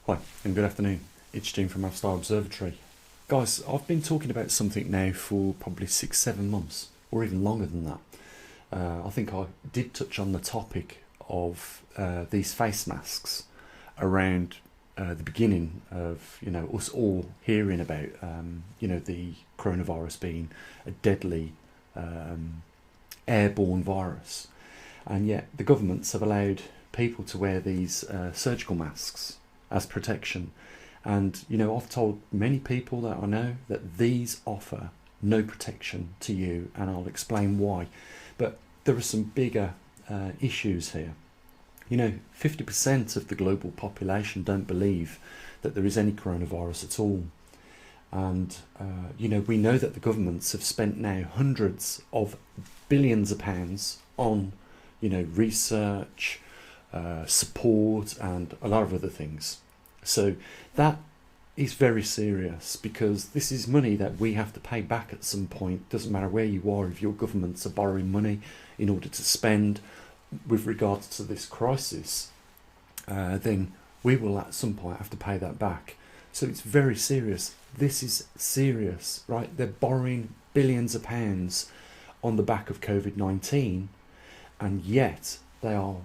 Hi, and good afternoon. It's Jim from Maverickstar Observatory. Guys, I've been talking about something now for probably 6-7 months, or even longer than that. I think I did touch on the topic of these face masks around the beginning of us all hearing about the coronavirus being a deadly airborne virus, and yet the governments have allowed people to wear these surgical masks as protection. And I've told many people that I know that these offer no protection to you, and I'll explain why. But there are some bigger issues here. 50% of the global population don't believe that there is any coronavirus at all. And we know that the governments have spent now hundreds of billions of pounds on research, support, and a lot of other things. So that is very serious, because this is money that we have to pay back at some point. Doesn't matter where you are, if your governments are borrowing money in order to spend with regards to this crisis, then we will at some point have to pay that back. So it's very serious. This is serious, right? They're borrowing billions of pounds on the back of COVID-19, and yet they are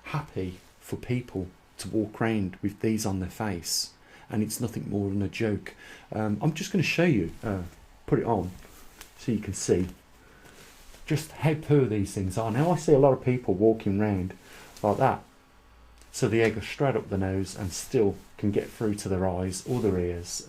happy for people to walk around with these on their face, and it's nothing more than a joke. I'm just going to show you, put it on so you can see just how poor these things are. Now I see a lot of people walking around like that, so the air goes straight up the nose and still can get through to their eyes or their ears.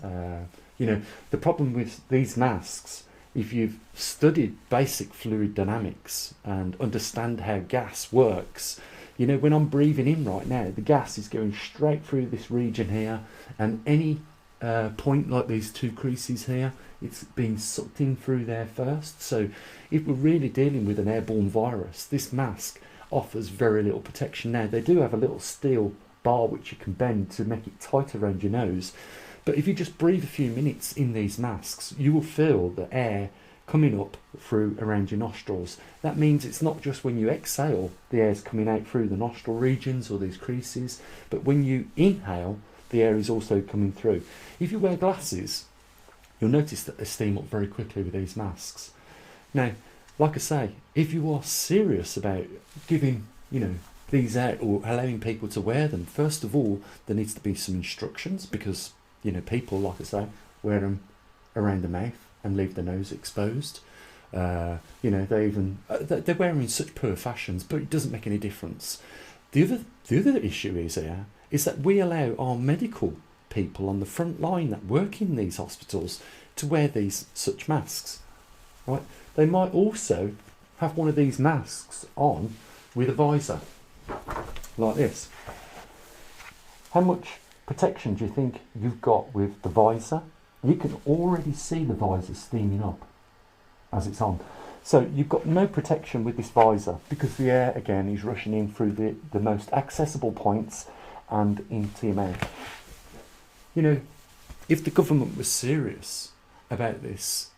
The problem with these masks, if you've studied basic fluid dynamics and understand how gas works, when I'm breathing in right now, the gas is going straight through this region here, and any point like these two creases here, it's being sucked in through there first. So if we're really dealing with an airborne virus, this mask offers very little protection. Now they do have a little steel bar which you can bend to make it tight around your nose, but if you just breathe a few minutes in these masks, you will feel the air coming up through around your nostrils. That means it's not just when you exhale the air's coming out through the nostril regions or these creases, but when you inhale, the air is also coming through. If you wear glasses, you'll notice that they steam up very quickly with these masks. Now, like I say, if you are serious about giving these out or allowing people to wear them, first of all there needs to be some instructions, because people, like I say, wear them around the mouth and leave the nose exposed. They wear them in such poor fashions, but it doesn't make any difference. The other issue is that we allow our medical people on the front line that work in these hospitals to wear these such masks. Right? They might also have one of these masks on with a visor like this. How much protection do you think you've got with the visor? You can already see the visor steaming up as it's on. So you've got no protection with this visor, because the air again is rushing in through the most accessible points and into your mouth. If the government was serious about this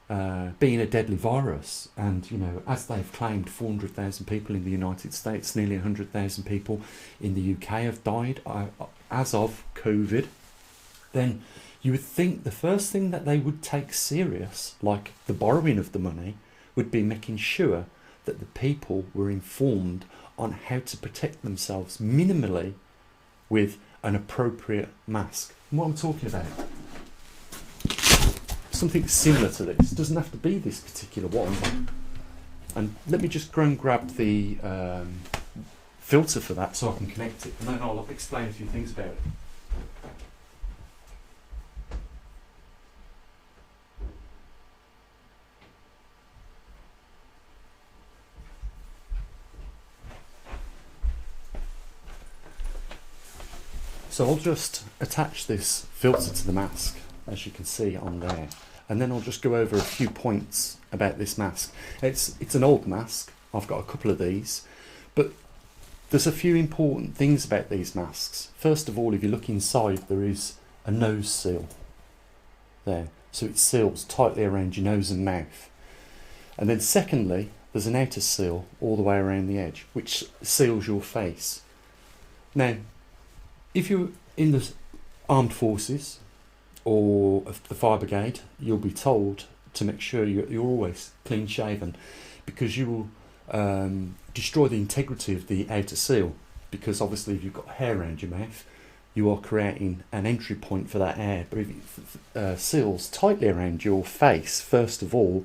being a deadly virus, and as they've claimed, 400,000 people in the United States, nearly 100,000 people in the UK have died as of COVID, then you would think the first thing that they would take serious, like the borrowing of the money, would be making sure that the people were informed on how to protect themselves minimally with an appropriate mask. And what I'm talking about, something similar to this, doesn't have to be this particular one. And let me just go and grab the filter for that so I can connect it, and then I'll explain a few things about it. So I'll just attach this filter to the mask, as you can see on there, and then I'll just go over a few points about this mask. It's an old mask, I've got a couple of these, but there's a few important things about these masks. First of all, if you look inside, there is a nose seal there, so it seals tightly around your nose and mouth. And then secondly, there's an outer seal all the way around the edge, which seals your face. Now, if you're in the armed forces or the fire brigade, you'll be told to make sure you're always clean shaven, because you will destroy the integrity of the outer seal. Because obviously, if you've got hair around your mouth, you are creating an entry point for that air. But if it seals tightly around your face, first of all,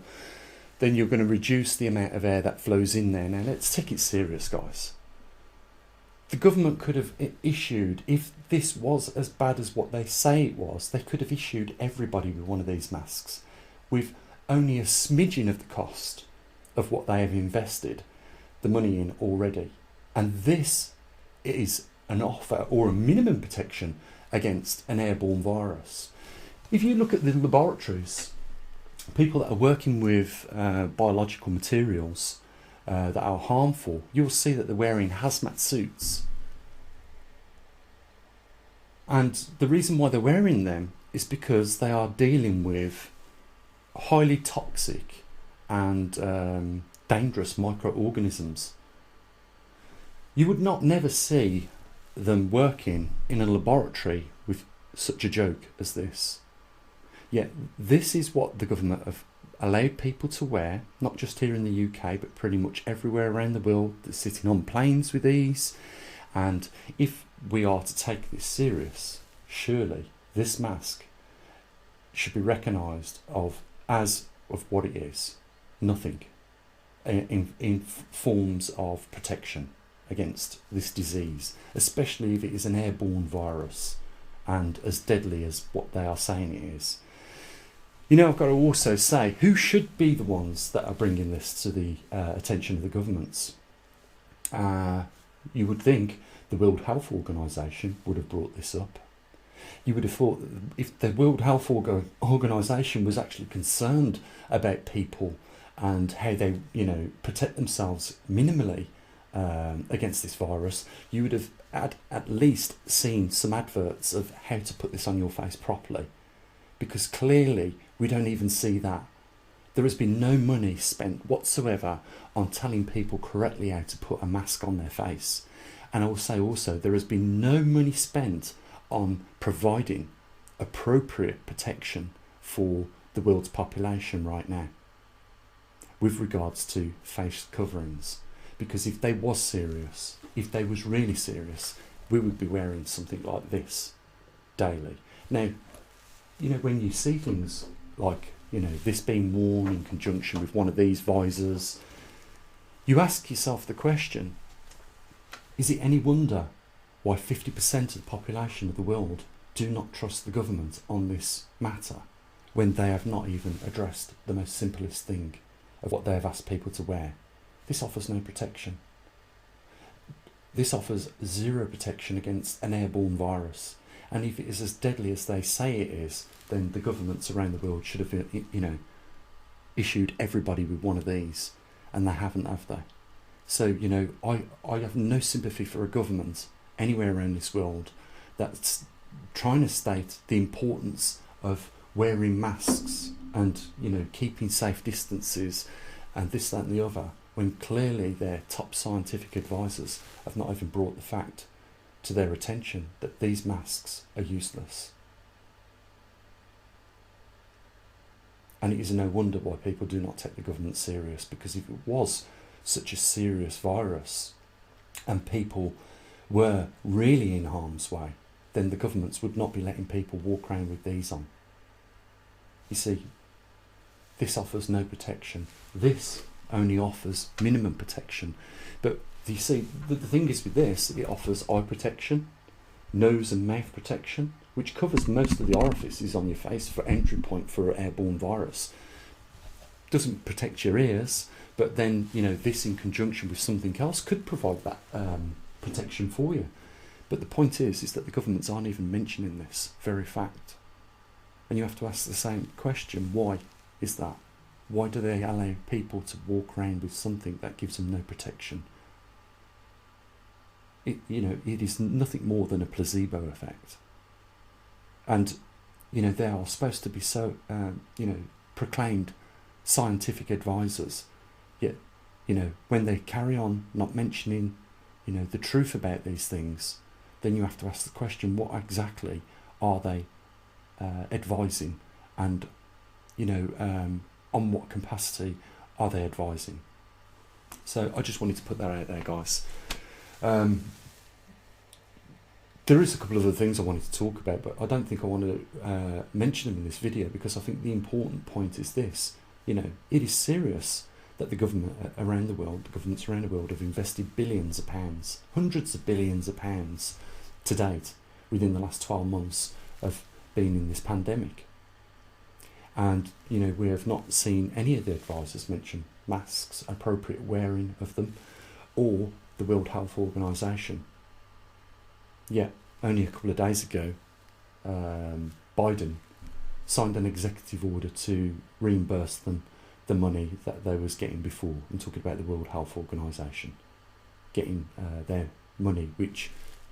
then you're going to reduce the amount of air that flows in there. Now, let's take it serious, guys. The government could have issued, if this was as bad as what they say it was, they could have issued everybody with one of these masks with only a smidgen of the cost of what they have invested the money in already. And this is an offer or a minimum protection against an airborne virus. If you look at the laboratories, people that are working with biological materials that are harmful, you'll see that they're wearing hazmat suits. And the reason why they're wearing them is because they are dealing with highly toxic and dangerous microorganisms. You would not never see them working in a laboratory with such a joke as this. Yet this is what the government have allowed people to wear, not just here in the UK, but pretty much everywhere around the world. They're sitting on planes with these. And if we are to take this serious, surely this mask should be recognised as what it is, nothing in forms of protection against this disease, especially if it is an airborne virus and as deadly as what they are saying it is. You know, I've got to also say, who should be the ones that are bringing this to the attention of the governments? You would think the World Health Organization would have brought this up. You would have thought that if the World Health Organization was actually concerned about people and how they, protect themselves minimally against this virus, you would have at least seen some adverts of how to put this on your face properly. Because clearly we don't even see that. There has been no money spent whatsoever on telling people correctly how to put a mask on their face. And I will say also, there has been no money spent on providing appropriate protection for the world's population right now with regards to face coverings. Because if they was serious, if they was really serious, we would be wearing something like this daily. Now, when you see things like, this being worn in conjunction with one of these visors, you ask yourself the question, is it any wonder why 50% of the population of the world do not trust the government on this matter when they have not even addressed the most simplest thing of what they have asked people to wear? This offers no protection. This offers zero protection against an airborne virus. And if it is as deadly as they say it is, then the governments around the world should have, issued everybody with one of these, and they haven't, have they? So, I have no sympathy for a government anywhere around this world that's trying to state the importance of wearing masks and, keeping safe distances and this, that and the other, when clearly their top scientific advisors have not even brought the fact to their attention that these masks are useless. And it is no wonder why people do not take the government serious, because if it was such a serious virus and people were really in harm's way, then the governments would not be letting people walk around with these on. You see, this offers no protection. This only offers minimum protection. But you see, the thing is with this, it offers eye protection, nose and mouth protection, which covers most of the orifices on your face for entry point for an airborne virus. Doesn't protect your ears, but then, this in conjunction with something else could provide that protection for you. But the point is that the governments aren't even mentioning this very fact. And you have to ask the same question, why is that? Why do they allow people to walk around with something that gives them no protection? It is nothing more than a placebo effect. And, they are supposed to be so, proclaimed scientific advisors. Yet, when they carry on not mentioning, the truth about these things, then you have to ask the question, what exactly are they advising, and on what capacity are they advising? So I just wanted to put that out there, guys. There is a couple of other things I wanted to talk about, but I don't think I want to mention them in this video, because I think the important point is this. It is serious that the governments around the world have invested billions of pounds, hundreds of billions of pounds to date within the last 12 months of being in this pandemic. And, we have not seen any of the advisors mention masks, appropriate wearing of them, or the World Health Organization. Yet, only a couple of days ago, Biden signed an executive order to reimburse them the money that they was getting before. I'm talking about the World Health Organization getting their money, which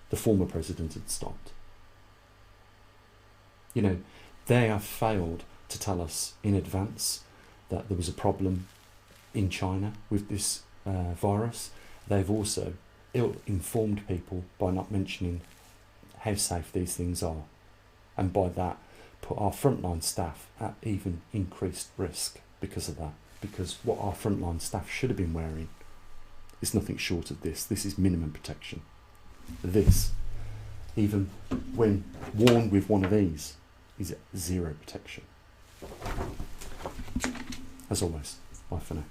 the former president had stopped. They have failed to tell us in advance that there was a problem in China with this virus. They've also ill-informed people by not mentioning how safe these things are, and by that put our frontline staff at even increased risk because of that. Because what our frontline staff should have been wearing is nothing short of this. This is minimum protection. This, even when worn with one of these, is zero protection. As always, bye for now.